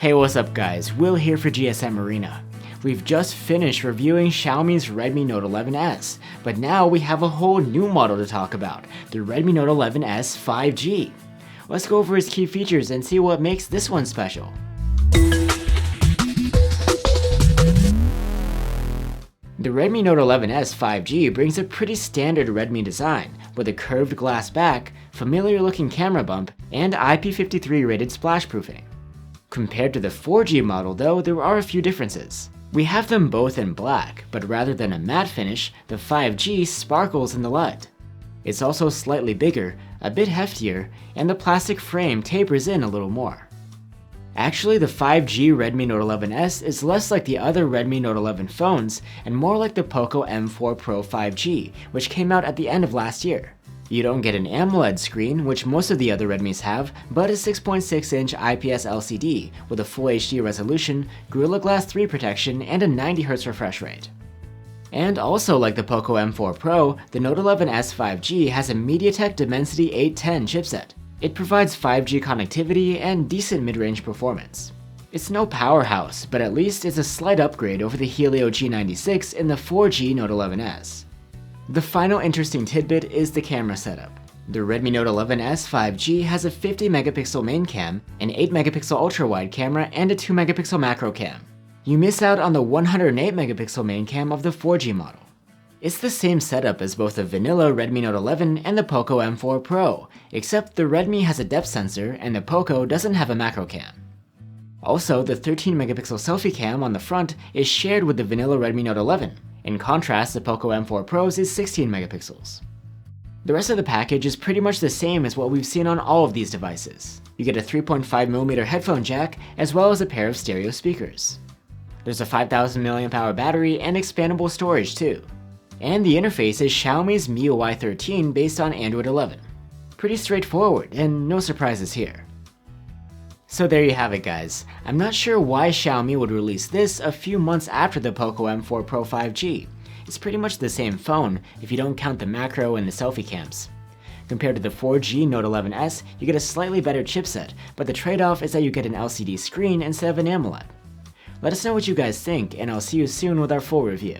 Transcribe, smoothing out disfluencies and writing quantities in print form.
Hey, what's up guys, Will here for GSM Arena. We've just finished reviewing Xiaomi's Redmi Note 11s, but now we have a whole new model to talk about, the Redmi Note 11s 5G. Let's go over its key features and see what makes this one special. The Redmi Note 11s 5G brings a pretty standard Redmi design, with a curved glass back, familiar looking camera bump, and IP53 rated splash proofing. Compared to the 4G model though, there are a few differences. We have them both in black, but rather than a matte finish, the 5G sparkles in the light. It's also slightly bigger, a bit heftier, and the plastic frame tapers in a little more. Actually, the 5G Redmi Note 11s is less like the other Redmi Note 11 phones and more like the Poco M4 Pro 5G, which came out at the end of last year. You don't get an AMOLED screen, which most of the other Redmis have, but a 6.6-inch IPS LCD with a Full HD resolution, Gorilla Glass 3 protection, and a 90Hz refresh rate. And also like the Poco M4 Pro, the Note 11s 5G has a MediaTek Dimensity 810 chipset. It provides 5G connectivity and decent mid-range performance. It's no powerhouse, but at least it's a slight upgrade over the Helio G96 in the 4G Note 11s. The final interesting tidbit is the camera setup. The Redmi Note 11s 5G has a 50 megapixel main cam, an 8 megapixel ultra-wide camera, and a 2 megapixel macro cam. You miss out on the 108 megapixel main cam of the 4G model. It's the same setup as both the vanilla Redmi Note 11 and the Poco M4 Pro, except the Redmi has a depth sensor and the Poco doesn't have a macro cam. Also, the 13 megapixel selfie cam on the front is shared with the vanilla Redmi Note 11. In contrast, the Poco M4 Pro's is 16 megapixels. The rest of the package is pretty much the same as what we've seen on all of these devices. You get a 3.5mm headphone jack, as well as a pair of stereo speakers. There's a 5000 mAh battery and expandable storage too. And the interface is Xiaomi's MIUI 13 based on Android 11. Pretty straightforward, and no surprises here. So there you have it guys. I'm not sure why Xiaomi would release this a few months after the Poco M4 Pro 5G. It's pretty much the same phone if you don't count the macro and the selfie cams. Compared to the 4G Note 11s, you get a slightly better chipset, but the trade-off is that you get an LCD screen instead of an AMOLED. Let us know what you guys think, and I'll see you soon with our full review.